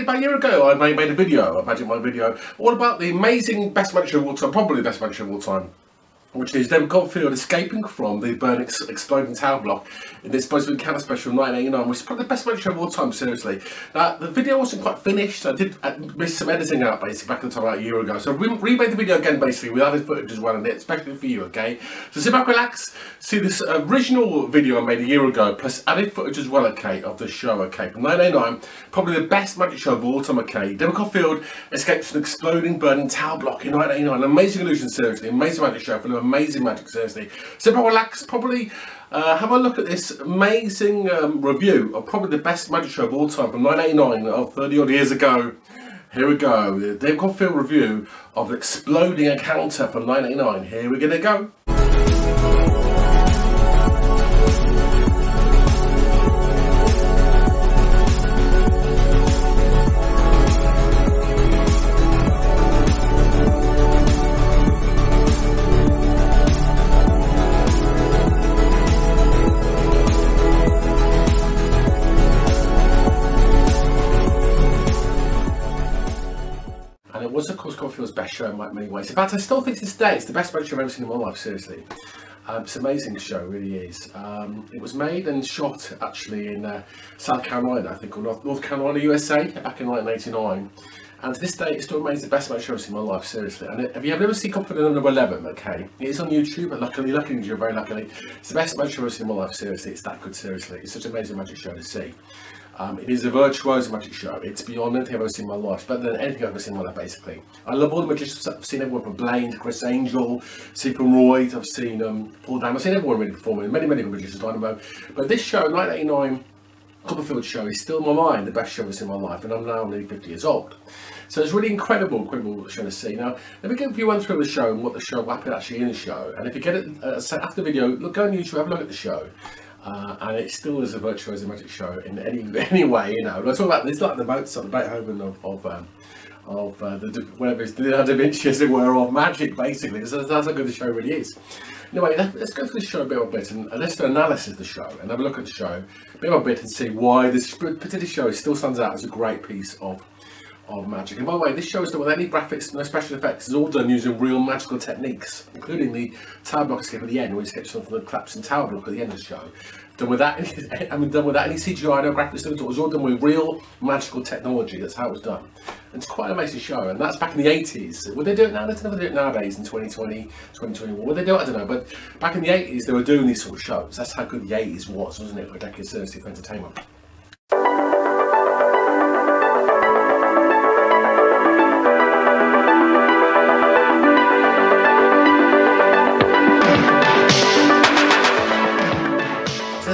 about a year ago, I made a video, a Magicalmike video, all about the amazing best magic show of all time, probably the best magic show of all time, which is David Copperfield escaping from the burning, exploding tower block in this supposed to be Counter Special 1989, which is probably the best magic show of all time, seriously. The video wasn't quite finished. I did miss some editing out, basically, back in the time, about a year ago. So we remade the video again, basically, with added footage as well in it, especially for you, okay? So sit back, relax, see this original video I made a year ago, plus added footage as well, okay, of the show, okay, from 1989, probably the best magic show of all time, okay? David Copperfield escapes an exploding, burning tower block in 1989. An amazing illusion, seriously, amazing magic show, full of amazing magic, seriously. So relax, probably have a look at this amazing review of probably the best magic show of all time from 1989, 30 odd years ago. Here we go, the David Copperfield review of Exploding Encounter from 1989. Here we're gonna go. And it was, of course, Copperfield's best show in many ways. In fact, I still think to this day it's the best magic show I've ever seen in my life, seriously. It's an amazing show, it really is. It was made and shot, actually, in South Carolina, I think, or North Carolina, USA, back in 1989. And to this day, it still remains the best magic show I've seen in my life, seriously. And if you have never seen Copperfield at number 11, okay, it is on YouTube, but luckily, very luckily, it's the best magic show I've ever seen in my life, seriously. It's that good, seriously. It's such an amazing magic show to see. It is a virtuoso magic show. It's beyond anything I've ever seen in my life. It's better than anything I've ever seen in my life, basically. I love all the magicians. I've seen everyone from Blaine to Chris Angel, seen from Royd, I've seen Paul Dan. I've seen everyone really performing, many magicians, Dynamo. But this show, 1989 Copperfield show, is still in my mind the best show I've ever seen in my life, and I'm now nearly 50 years old. So it's really incredible show to see. Now, let me give you one through the show and what the show, what happened actually in the show. And if you get it, after the video, go on YouTube, have a look at the show. And it still is a virtuoso magic show in any way, you know. I talk about this like the Mozart, the Beethoven of whatever it's the Da Vinci, as it were, of magic, basically. So that's how good the show really is. Anyway, let's go through the show a bit by bit and let's do an analysis of the show and have a look at the show bit by bit and see why this particular show still stands out as a great piece of magic. And by the way, this show is done with any graphics, no special effects. It's all done using real magical techniques, including the tower block escape at the end, where he escapes from the collapsing tower block at the end of the show. Done without any CGI, no graphics. It was all done with real magical technology. That's how it was done. And it's quite an amazing show. And that's back in the 80s. Would they do it now? They don't do it nowadays in 2020, 2021. Would they do it? I don't know. But back in the 80s, they were doing these sort of shows. That's how good the 80s was, wasn't it? For a decade, seriously, for entertainment.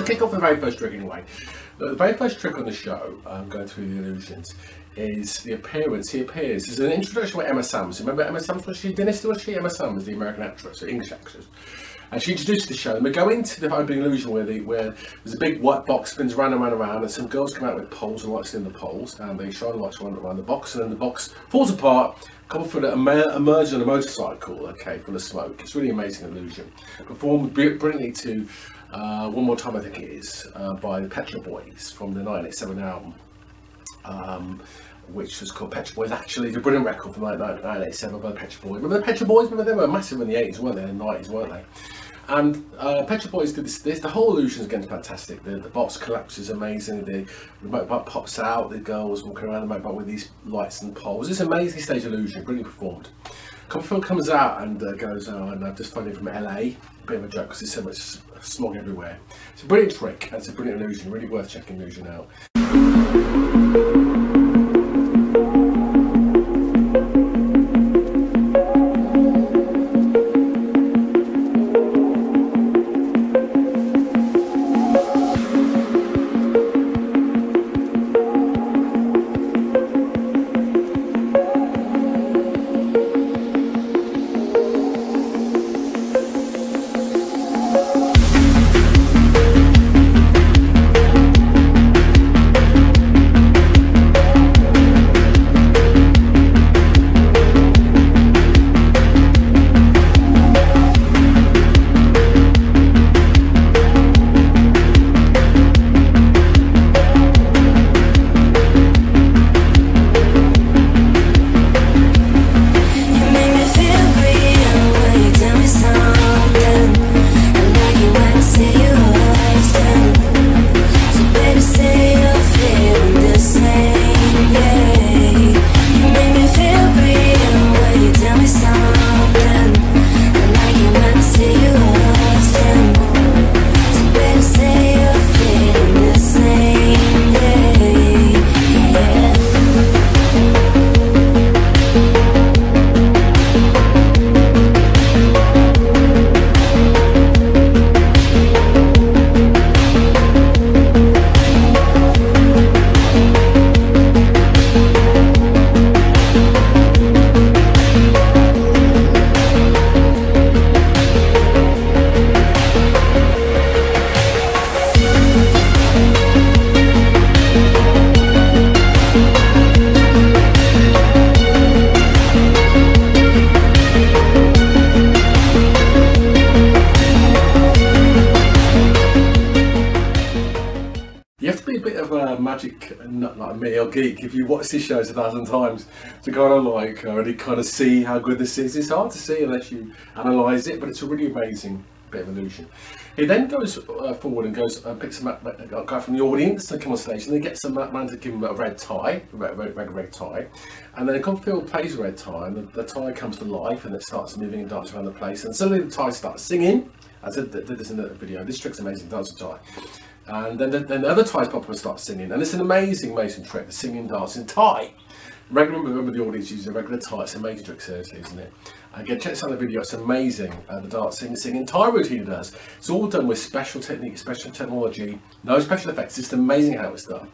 Kick off the very first trick anyway. The very first trick on the show, going through the illusions, is the appearance. He appears. There's an introduction with Emma Samms. Remember Emma Samms? Was she Dynasty? Was she Emma Samms, the American actress, or English actress? And she introduced the show. And we go into the opening illusion where there's a big white box spins round and round and round, and some girls come out with poles and lights in the poles, and they shine lights around the box, and then the box falls apart. Copperfield emerges on a motorcycle, okay, full of smoke. It's really amazing illusion. Performed brilliantly to One More Time, I think it is, by the Pet Shop Boys from the 1987 album, which was called Pet Shop Boys. Actually, it's a brilliant record from 1987 by the Pet Shop Boys. Remember the Pet Shop Boys? Remember they were massive in the 80s, weren't they? In the 90s, weren't they? And Pet Shop Boys did this. The whole illusion is again fantastic. The box collapses amazing. The motorbike pops out. The girls walking around the motorbike with these lights and poles. It's an amazing stage illusion, brilliantly performed. Copperfield comes out and goes, "Oh, and I've just flown in from LA." Bit of a joke because there's so much smog everywhere. It's a brilliant trick. It's a brilliant illusion. Really worth checking the illusion out. a magic nut like me or geek, if you watch these shows 1,000 times, to kind of like already kind of see how good this is. It's hard to see unless you analyse it, but it's a really amazing bit of illusion. He then goes forward and goes and picks a guy from the audience to come on stage, and then gets a man to give him a red tie, red tie, and then Copperfield plays a red tie, and the tie comes to life, and it starts moving and dancing around the place, and suddenly the tie starts singing. As I did this in the video, this trick's amazing, dancing tie. And then the other ties pop up and start singing, and it's an amazing trick, the singing, dancing tie. Remember the audience using a regular tie. It's a major trick, seriously, isn't it? Again, check this out the video, it's amazing, the dancing, singing tie routine he does. It's all done with special technique, special technology, no special effects, it's just amazing how it's done.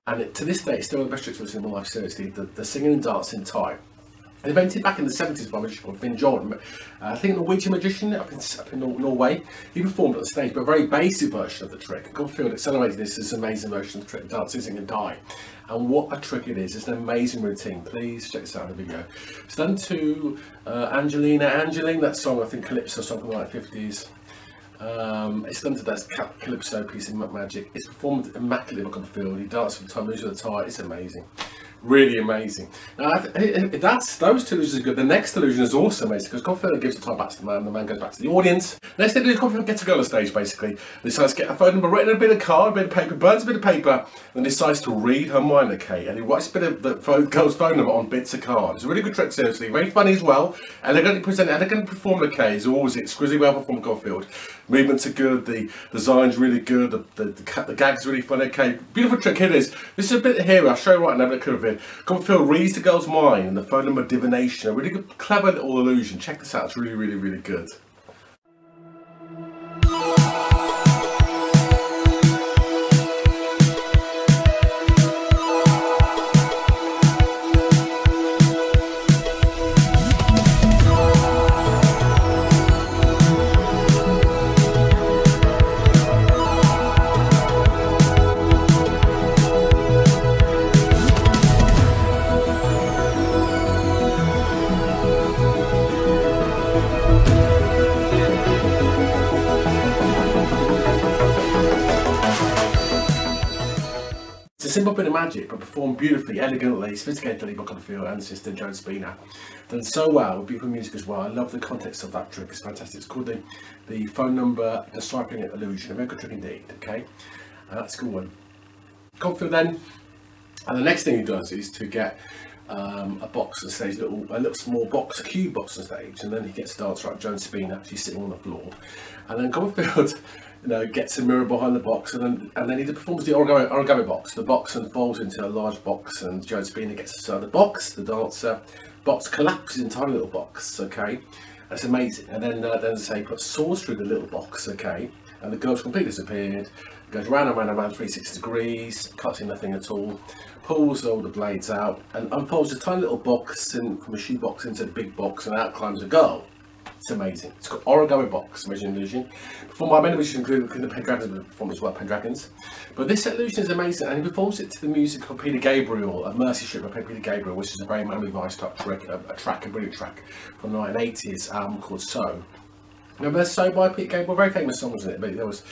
And to this day, it's still the best tricks I've seen in my life, seriously. The singing and dancing tie. Invented back in the 70s by a magician called Finn Jordan. I think a Norwegian magician up in Norway. He performed on the stage, but a very basic version of the trick. Copperfield accelerated this amazing version of the trick, dancing, singing, and die. And what a trick it is. It's an amazing routine. Please check this out in the video. It's done to Angeline, that song, I think Calypso, something like 50s. It's done to that Calypso piece in Magic. It's performed immaculately by Copperfield. He dances with the time, moves with the tie. It's amazing. Really amazing. Now, those two illusions are good. The next illusion is also amazing because Copperfield gives the tie back to the man goes back to the audience. Next thing is Copperfield gets a girl on stage basically. Decides to get a phone number written in a bit of card, a bit of paper, burns a bit of paper, and decides to read her mind, okay? And he writes a bit of the girl's phone number on bits of card. It's a really good trick, seriously. Very funny as well. Elegantly presented, elegantly performed, okay? It's always exquisitely well performed, Copperfield. Movements are good, the design's really good, the gag's really fun, okay? Beautiful trick, here it is. This is a bit here, I'll show you right now, but it could have been. Copperfield reads the girl's mind and the phone number divination. A really good, clever little illusion. Check this out, it's really, really, really good. Simple bit of magic, but performed beautifully, elegantly, sophisticatedly by Copperfield and sister Joan Spina. Done so well with beautiful music as well. I love the context of that trick, it's fantastic. It's called the phone number deciphering illusion. A very good trick indeed, okay? That's a good one. Copperfield then, and the next thing he does is to get a box on stage, a little small box, a cube box on stage, and then he gets a dancer like Joan Spina actually sitting on the floor, and then Copperfield, you know, gets a mirror behind the box, and then he performs the origami box. The box unfolds into a large box, and Joan Spina gets inside the box. The dancer box collapses into a tiny little box. Okay, that's amazing. And then say he puts swords through the little box. Okay, and the girl's completely disappeared. Goes round and round and round 360 degrees, cuts in nothing at all, pulls all the blades out, and unfolds a tiny little box from a shoe box into a big box, and out climbs a girl. It's amazing. It's called Origami Box, Magic illusion. Performed by many magicians, including the Pendragons perform as well, Pendragons. But this illusion is amazing, and he performs it to the music of Peter Gabriel, a Mercy Strip by Peter Gabriel, which is a very Miami Vice type track, a brilliant track from the 1980s album called So. Remember So by Peter Gabriel? Very famous song, wasn't it? But there was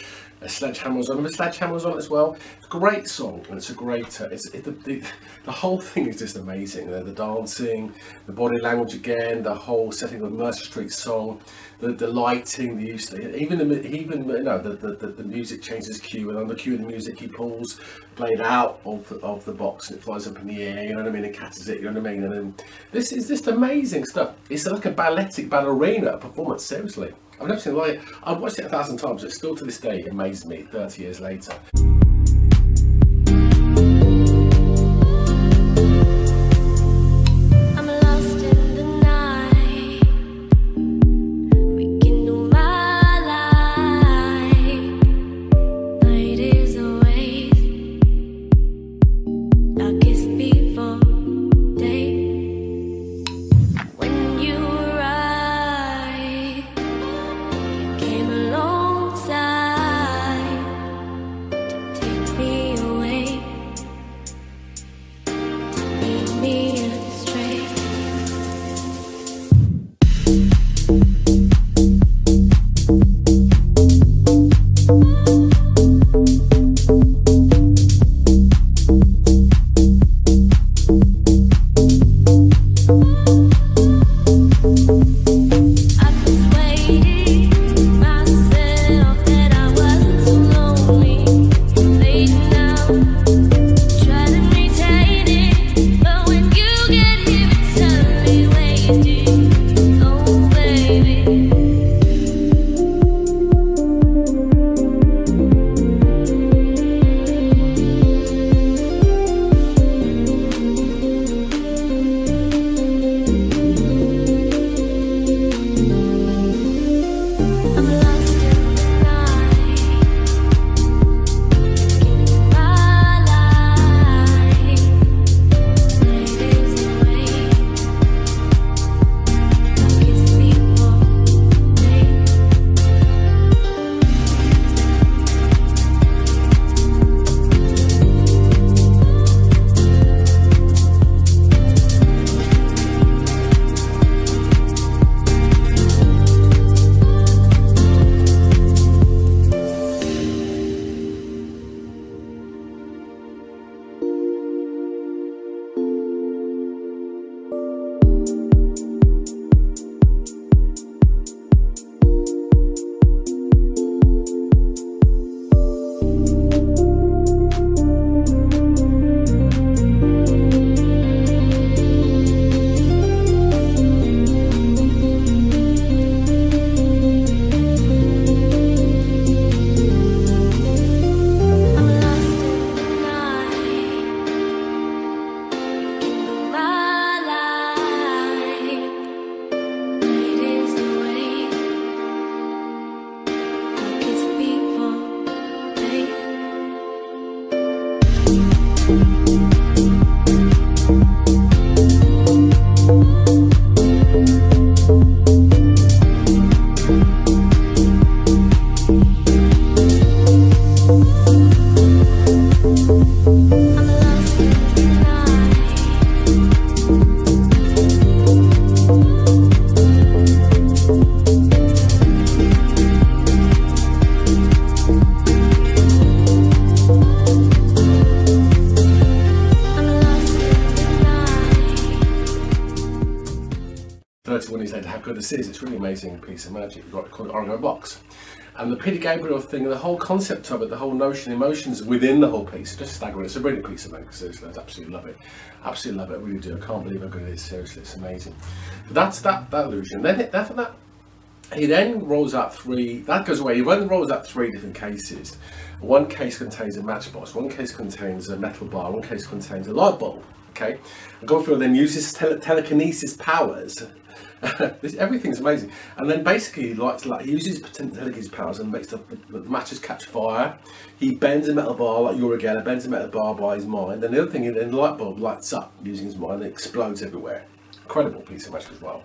a Sledgehammer was on. Remember Sledgehammer was on it as well? It's a great song, and it's a great. The whole thing is just amazing. The dancing, the body language again, the whole setting of Mercer Street song, the lighting, the use, even the music changes cue, and on the cue of the music he pulls blade out of the box and it flies up in the air. You know what I mean? And catches it. You know what I mean? And then this is just amazing stuff. It's like a ballerina performance. Seriously. I've never seen it like it. I've watched it 1,000 times. It still to this day amazes me 30 years later. How good this is. It's a really amazing piece of magic. We've got it called Origami Box. And the Peter Gabriel thing, the whole concept of it, the whole notion, emotions within the whole piece, just staggering. It's a brilliant piece of magic, seriously. I absolutely love it. Absolutely love it, I really do. I can't believe how good it is, seriously, it's amazing. But that's that illusion. Then after that, he then rolls out 3, that goes away, he then rolls out 3 different cases. One case contains a matchbox, one case contains a metal bar, one case contains a light bulb, okay? And Copperfield then uses telekinesis powers. Everything's amazing. And then basically he uses telekinesis powers and makes the matches catch fire. He bends a metal bar like Origami, bends a metal bar by his mind. And the other thing, then the light bulb lights up using his mind and it explodes everywhere. Incredible piece of magic as well.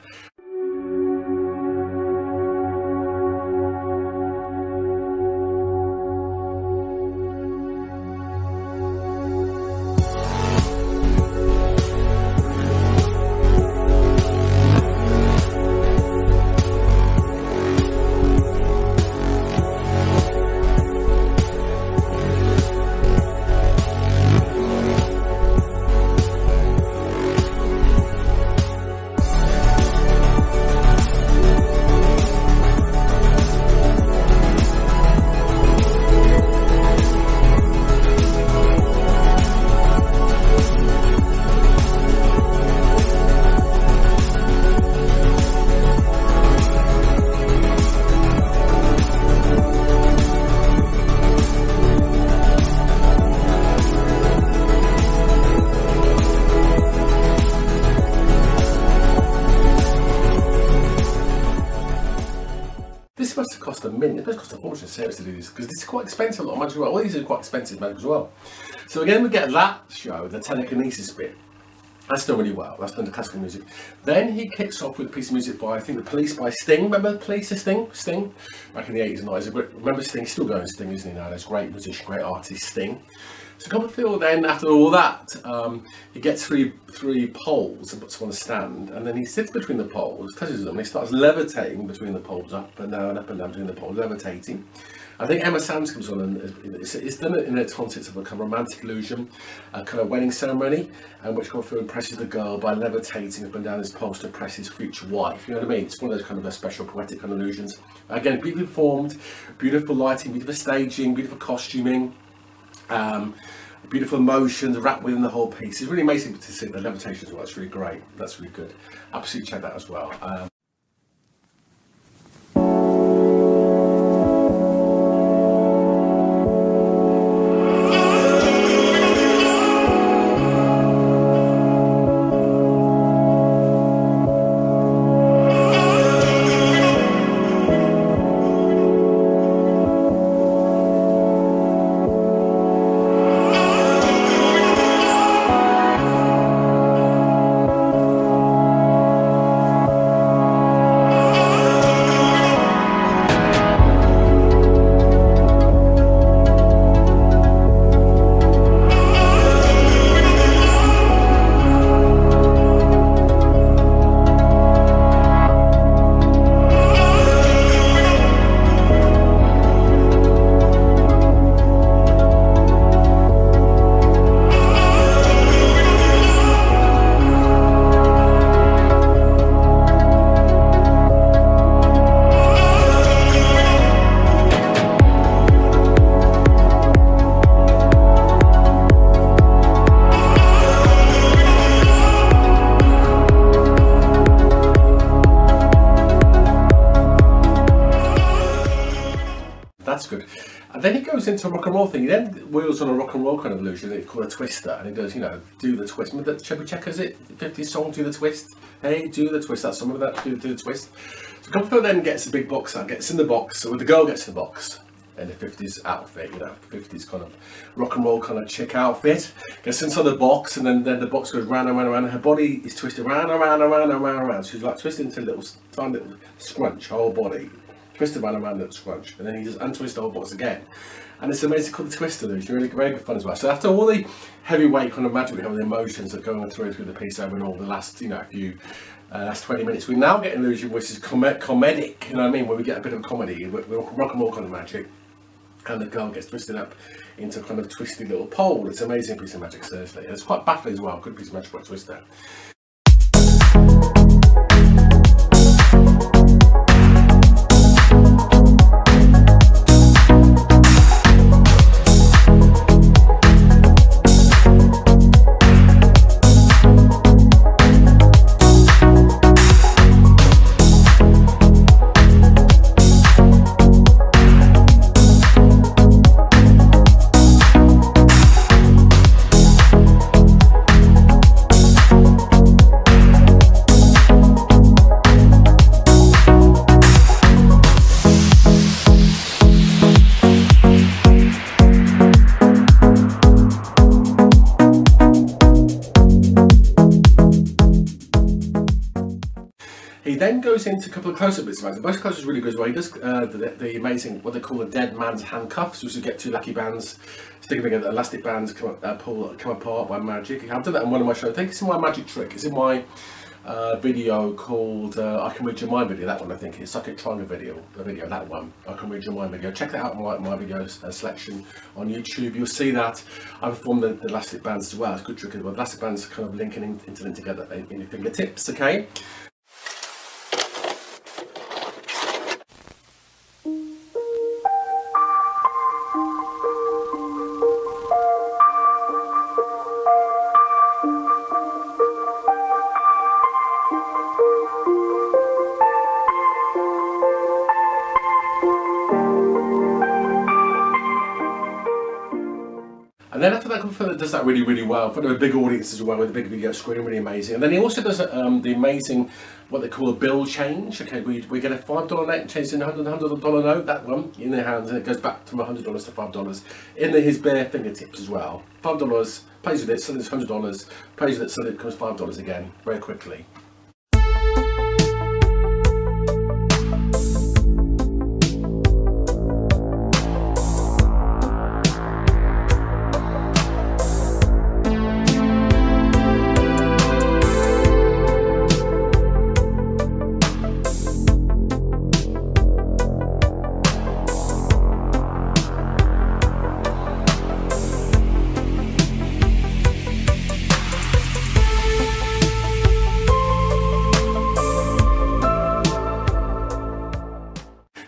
This must have cost a million, it must cost a fortune seriously to do this, because this is quite expensive, a lot of magic as well. All these are quite expensive magic as well. So again, we get that show, the telekinesis bit. That's done really well, that's done the classical music. Then he kicks off with a piece of music by, I think, The Police by Sting. Remember The Police, Sting? Back in the 80s and 90s. But remember Sting, he's still going Sting, isn't he now? There's great musician, great artist, Sting. So Copperfield then, after all that, he gets three poles and puts them on a stand, and then he sits between the poles, touches them, and he starts levitating between the poles, up and down between the poles, levitating. I think Emma Samms comes on, and it's done in its context of a kind of romantic illusion, a kind of wedding ceremony, and which Copperfield impresses the girl by levitating up and down his poles to impress his future wife. You know what I mean? It's one of those kind of special poetic kind of illusions. Again, beautifully formed, beautiful lighting, beautiful staging, beautiful costuming. Beautiful emotions wrapped within the whole piece. It's really amazing to see the levitation as well. It's really great. That's really good. Absolutely check that as well. That's good. And then he goes into a rock and roll thing. He then wheels on a rock and roll kind of illusion. It's called a twister, and he does, you know, do the twist. Remember that Chubby Checkers, it 50s song, do the twist. Hey, do the twist. That's some of that. Do the twist. So Copperfield then gets a big box out, gets in the box. So the girl gets in the box in the 50s outfit, you know, 50s kind of rock and roll kind of chick outfit. Gets inside the box, and then the box goes round and round and round. And her body is twisted round and round and round and round and round. She's like twisted into a little tiny little scrunch, her whole body. Twisted around and little scrunch, and then he just untwists the whole box again, and it's amazing, called the twist illusion. Really very good fun as well. So after all the heavyweight kind of magic we have, the emotions that are going through the piece over and all the last, you know, last 20 minutes, we now get an illusion which is comedic, you know what I mean, where we get a bit of comedy, rock and roll kind of magic, and the girl gets twisted up into a kind of twisty little pole. It's an amazing piece of magic, seriously. And it's quite baffling as well. Good piece of magic by Twister. then goes into a couple of close-up bits of magic. The most close is really good as well. He does the amazing, what they call the Dead Mans Handcuffs, which is get two lucky bands, stick them together, elastic bands come apart by magic. I've done that in one of my shows. I think it's in my magic trick. It's in my video called I Can Read Your Mind video. That one, I think it's like a triangle video. That one, I Can Read Your Mind video. Check that out in my video selection on YouTube. You'll see that I perform the elastic bands as well. It's a good trick as well. Elastic bands kind of interlink together in your fingertips. Okay. And then after that, Copperfield does that really, really well, in front of a big audience as well, with a big video screen, really amazing. And then he also does the amazing, what they call a bill change. Okay, we get a $5 note and change in a $100 note, that one, in their hands, and it goes back from $100 to $5 in his bare fingertips as well. $5, pays with it, suddenly it's $100, pays with it, suddenly it becomes $5 again, very quickly.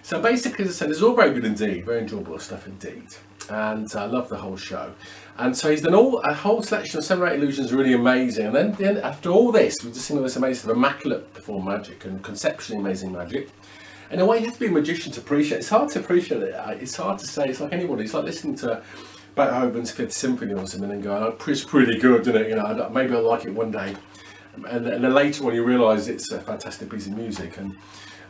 So basically, as I said, it's all very good indeed, very enjoyable stuff indeed, and I love the whole show. And so he's done a whole selection of 7 or 8 illusions, really amazing. And then after all this, we've just seen all this amazing, immaculate performed magic and conceptually amazing magic. In a way, you have to be a magician to appreciate it. It's hard to appreciate it. It's hard to say. It's like anybody. It's like listening to Beethoven's 5th Symphony or something and going, "Oh, it's pretty good, isn't it? You know, maybe I'll like it one day." And then later on, you realise it's a fantastic piece of music. And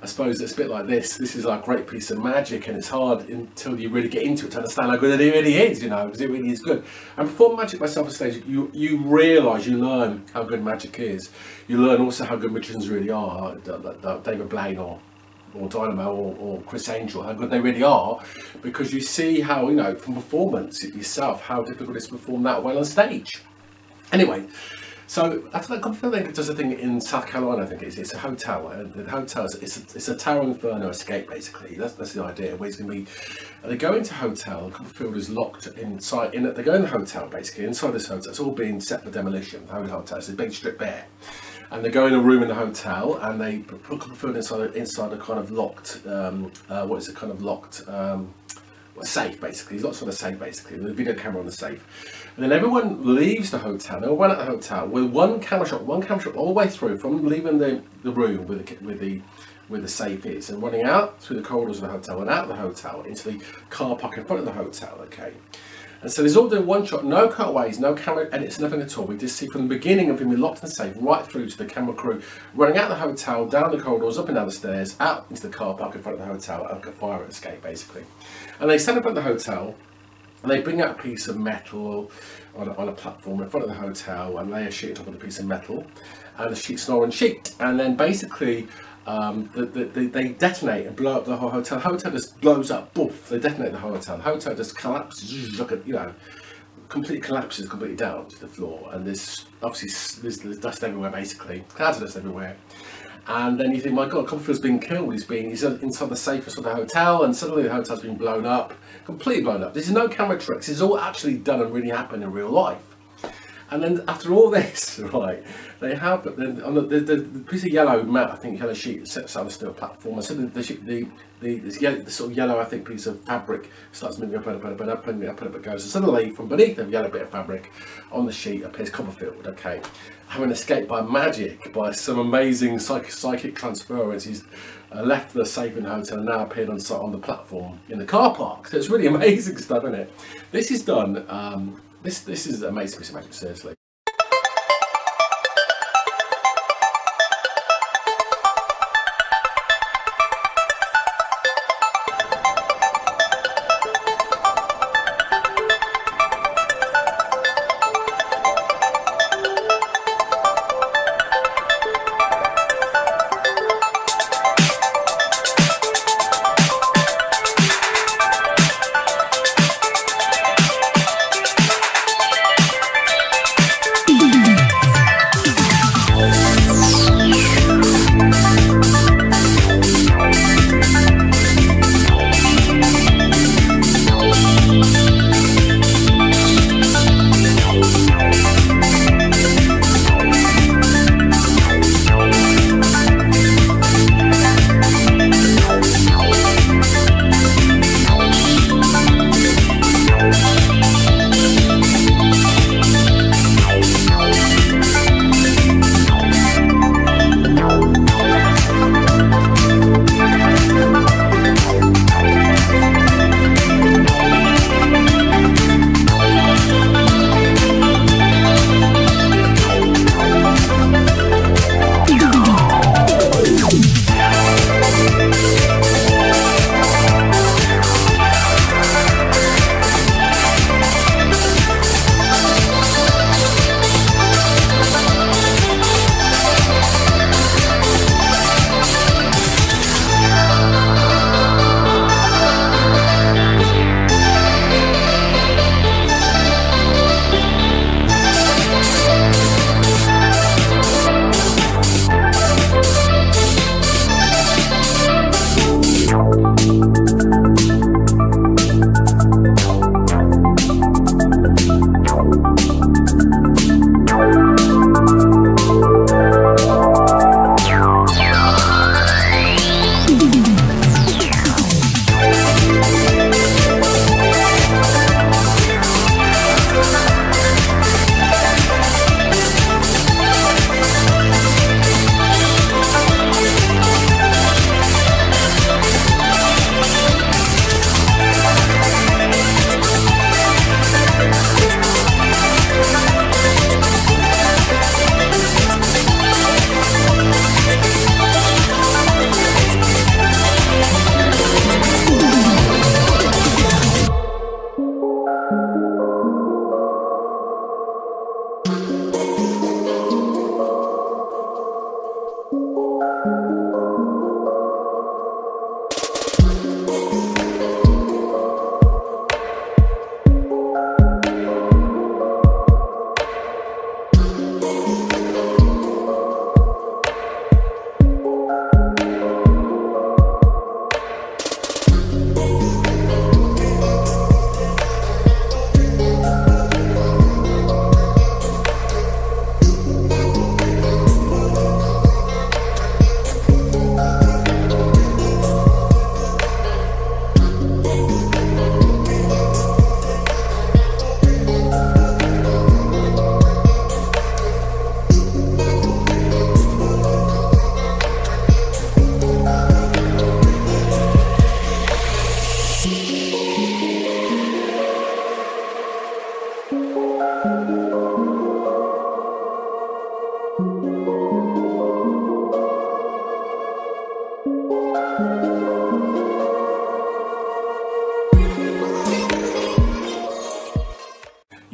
I suppose it's a bit like this. This is like a great piece of magic, and it's hard until you really get into it to understand how good it really is, you know, because it really is good. And performing magic myself on stage, you realise, you learn how good magic is. You learn also how good magicians really are, like David Blaine or Dynamo or Chris Angel, how good they really are, because you see how, you know, from performance yourself, how difficult it is to perform that well on stage. Anyway. So after that, Copperfield does a thing in South Carolina. I think it's a hotel. The hotel it's a Tower Inferno escape basically. That's the idea. Where he's going to be. They go into a hotel. Copperfield is locked inside. They go in the hotel basically. Inside this hotel, it's all being set for demolition. The whole hotel. It's a big strip bare. And they go in a room in the hotel, and they put Copperfield inside a kind of locked. What is it? Kind of locked. Safe basically. He's locked on a safe basically with a video camera on the safe, and then everyone leaves the hotel. They all run out of the hotel with one camera shot all the way through, from leaving the room where the safe is, and running out through the corridors of the hotel and out of the hotel into the car park in front of the hotel. Okay. And so there's all the one shot, no cutaways, no camera edits, nothing at all. We just see from the beginning of him locked in the safe right through to the camera crew running out of the hotel, down the corridors, up and down the stairs, out into the car park in front of the hotel, like a fire escape basically. And they stand up at the hotel and they bring out a piece of metal on a platform in front of the hotel and lay a sheet on top of the piece of metal, and the sheet's an orange sheet. And then basically they detonate and blow up the whole hotel. The hotel just blows up, boof, they detonate the whole hotel. The hotel just collapses, completely collapses completely down to the floor. And there's obviously dust everywhere basically, clouds of dust everywhere. And then you think, my God, Copperfield's been killed. He's inside the safest of the hotel, and suddenly the hotel's been blown up, completely blown up. There's no camera tricks. It's all actually done and really happened in real life. And then after all this, right, they have on the piece of yellow mat, I think yellow sheet, sets on a steel platform. And suddenly the sort of yellow, I think, piece of fabric starts moving up and up it goes. And suddenly, from beneath the yellow bit of fabric on the sheet appears Copperfield. Okay, having escaped by magic, by some amazing psychic transference. He's left the safe in the hotel and now appeared on the platform in the car park. So it's really amazing stuff, isn't it? This is done. This is an amazing piece of magic, seriously.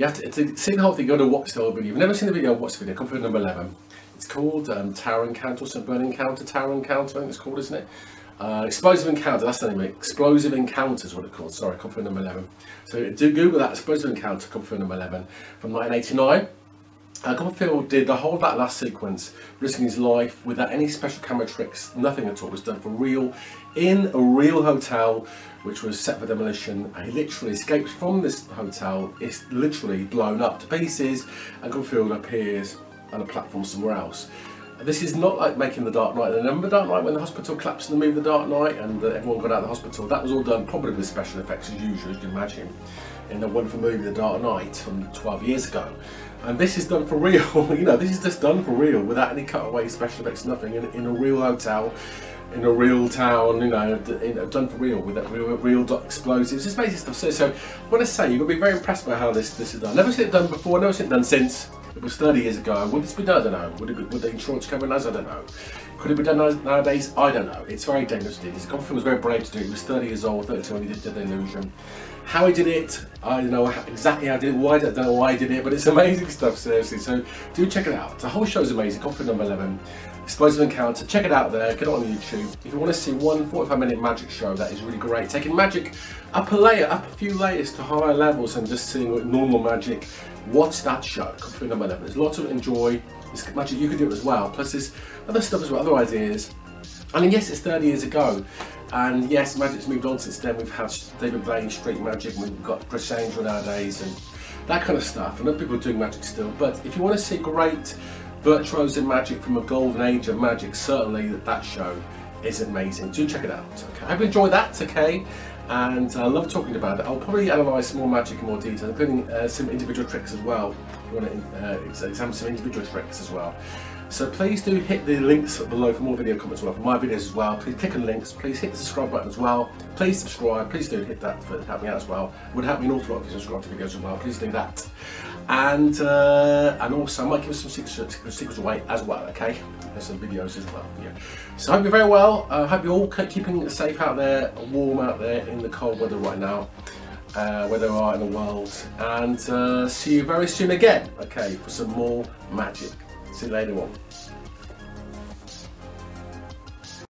have to see the whole thing, you got to watch the whole video. If you've never seen the video, watch the video. Come for number 11. It's called Tower Encounter, or some Burn Encounter, Tower Encounter, I think it's called, isn't it? Explosive Encounter, that's the name of it. Explosive Encounter is what it's called. Sorry, come for number 11. So do Google that, Explosive Encounter, come for number 11, from 1989. Copperfield did the whole of that last sequence, risking his life without any special camera tricks, nothing at all. It was done for real, in a real hotel, which was set for demolition. And he literally escapes from this hotel. It's literally blown up to pieces, and Copperfield appears on a platform somewhere else. This is not like making The Dark Knight. Remember Dark Knight when the hospital collapsed in the movie The Dark Knight and everyone got out of the hospital? That was all done probably with special effects as usual, as you can imagine, in the wonderful movie The Dark Knight from 12 years ago. And this is done for real, you know, this is just done for real without any cutaway special effects, nothing, in a real hotel, in a real town, you know, done for real with that real explosives. It's amazing stuff. So I want to say you've got to be very impressed by how this is done. Never seen it done before, never seen it done since. It was 30 years ago. Would this be done? I don't know. Would the insurance cover us? I don't know. Could it be done nowadays? I don't know. It's very dangerous to do this. Copperfield was very brave to do it. He was 30 years old, 32 when he did The Illusion. How he did it, I don't know exactly how he did it. Why, I don't know why he did it, but it's amazing stuff, seriously. So do check it out. The whole show is amazing. Copperfield number 11. Explosive Encounter. Check it out there. Get it on YouTube. If you want to see one 45-minute magic show, that is really great. Taking magic up a few layers to higher levels and just seeing normal magic. Watch that show, Copperfield number 11. There's lots to enjoy. It's magic you could do it as well. Plus there's other stuff as well, other ideas. I mean, yes, it's 30 years ago. And yes, magic's moved on since then. We've had David Blaine, Street Magic, and we've got Chris Angel nowadays, and that kind of stuff. And other people are doing magic still. But if you want to see great virtuoso magic from a golden age of magic, certainly that show is amazing. Do check it out. Okay, I hope you enjoyed that. Okay, and I love talking about it. I'll probably analyse some more magic in more detail, including some individual tricks as well. You want to examine some individual tricks as well. So please do hit the links below for more video comments as well, for my videos as well. Please click on links, please hit the subscribe button as well. Please subscribe, please do hit that to help me out as well. It would help me an awful lot if you subscribe to videos as well, please do that. And also I might give some secrets away as well, okay? There's some videos as well for you. So I hope you're very well, I hope you're all keeping safe out there, warm out there in the cold weather right now. Where they are in the world, and see you very soon again, okay, for some more magic. See you later on.